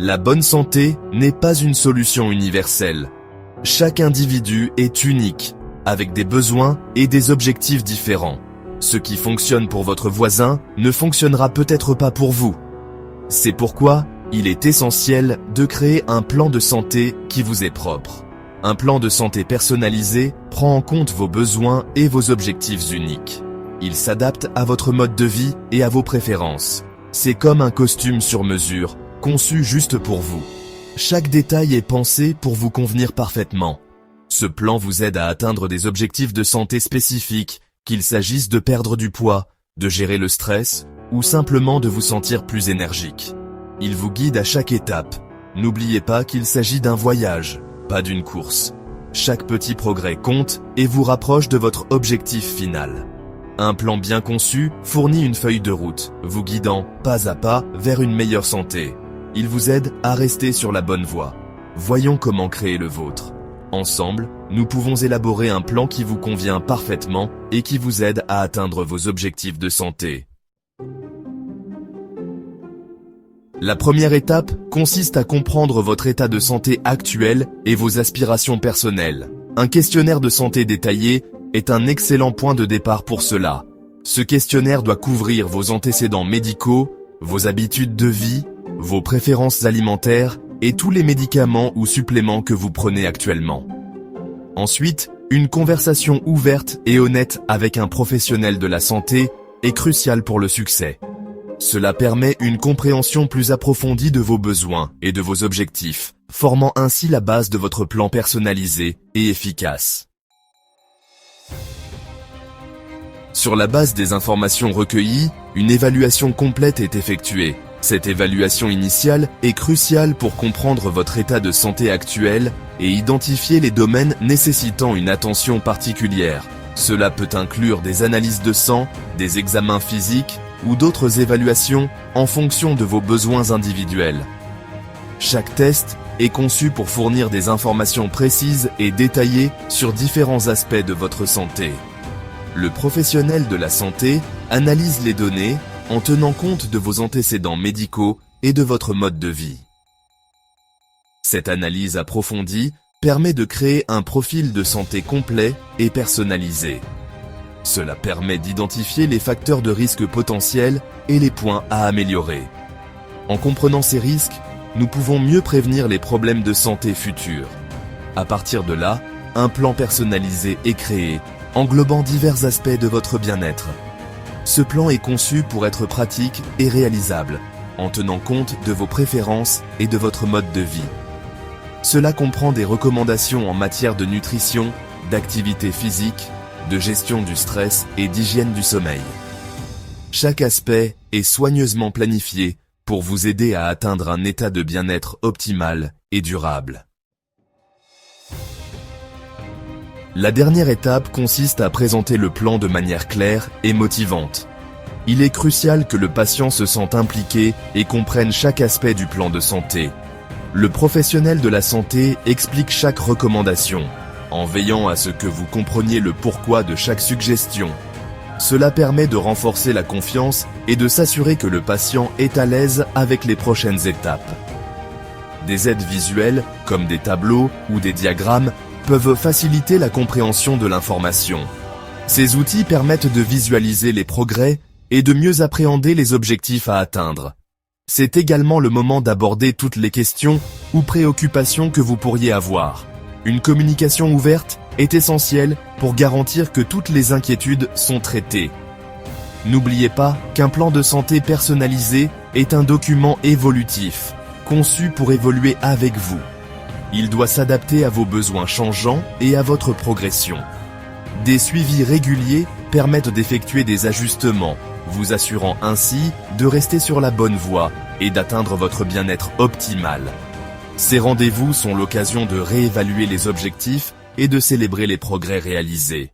La bonne santé n'est pas une solution universelle. Chaque individu est unique, avec des besoins et des objectifs différents. Ce qui fonctionne pour votre voisin ne fonctionnera peut-être pas pour vous. C'est pourquoi il est essentiel de créer un plan de santé qui vous est propre. Un plan de santé personnalisé prend en compte vos besoins et vos objectifs uniques. Il s'adapte à votre mode de vie et à vos préférences. C'est comme un costume sur mesure, conçu juste pour vous. Chaque détail est pensé pour vous convenir parfaitement. Ce plan vous aide à atteindre des objectifs de santé spécifiques, qu'il s'agisse de perdre du poids, de gérer le stress, ou simplement de vous sentir plus énergique. Il vous guide à chaque étape. N'oubliez pas qu'il s'agit d'un voyage, pas d'une course. Chaque petit progrès compte et vous rapproche de votre objectif final. Un plan bien conçu fournit une feuille de route, vous guidant pas à pas vers une meilleure santé. Il vous aide à rester sur la bonne voie. Voyons comment créer le vôtre. Ensemble, nous pouvons élaborer un plan qui vous convient parfaitement et qui vous aide à atteindre vos objectifs de santé. La première étape consiste à comprendre votre état de santé actuel et vos aspirations personnelles. Un questionnaire de santé détaillé est un excellent point de départ pour cela. Ce questionnaire doit couvrir vos antécédents médicaux, vos habitudes de vie, vos préférences alimentaires et tous les médicaments ou suppléments que vous prenez actuellement. Ensuite, une conversation ouverte et honnête avec un professionnel de la santé est cruciale pour le succès. Cela permet une compréhension plus approfondie de vos besoins et de vos objectifs, formant ainsi la base de votre plan personnalisé et efficace. Sur la base des informations recueillies, une évaluation complète est effectuée. Cette évaluation initiale est cruciale pour comprendre votre état de santé actuel et identifier les domaines nécessitant une attention particulière. Cela peut inclure des analyses de sang, des examens physiques ou d'autres évaluations en fonction de vos besoins individuels. Chaque test est conçu pour fournir des informations précises et détaillées sur différents aspects de votre santé. Le professionnel de la santé analyse les données en tenant compte de vos antécédents médicaux et de votre mode de vie. Cette analyse approfondie permet de créer un profil de santé complet et personnalisé. Cela permet d'identifier les facteurs de risque potentiels et les points à améliorer. En comprenant ces risques, nous pouvons mieux prévenir les problèmes de santé futurs. À partir de là, un plan personnalisé est créé, englobant divers aspects de votre bien-être. Ce plan est conçu pour être pratique et réalisable, en tenant compte de vos préférences et de votre mode de vie. Cela comprend des recommandations en matière de nutrition, d'activité physique, de gestion du stress et d'hygiène du sommeil. Chaque aspect est soigneusement planifié pour vous aider à atteindre un état de bien-être optimal et durable. La dernière étape consiste à présenter le plan de manière claire et motivante. Il est crucial que le patient se sente impliqué et comprenne chaque aspect du plan de santé. Le professionnel de la santé explique chaque recommandation, en veillant à ce que vous compreniez le pourquoi de chaque suggestion. Cela permet de renforcer la confiance et de s'assurer que le patient est à l'aise avec les prochaines étapes. Des aides visuelles, comme des tableaux ou des diagrammes, peuvent faciliter la compréhension de l'information. Ces outils permettent de visualiser les progrès et de mieux appréhender les objectifs à atteindre. C'est également le moment d'aborder toutes les questions ou préoccupations que vous pourriez avoir. Une communication ouverte est essentielle pour garantir que toutes les inquiétudes sont traitées. N'oubliez pas qu'un plan de santé personnalisé est un document évolutif, conçu pour évoluer avec vous. Il doit s'adapter à vos besoins changeants et à votre progression. Des suivis réguliers permettent d'effectuer des ajustements, vous assurant ainsi de rester sur la bonne voie et d'atteindre votre bien-être optimal. Ces rendez-vous sont l'occasion de réévaluer les objectifs et de célébrer les progrès réalisés.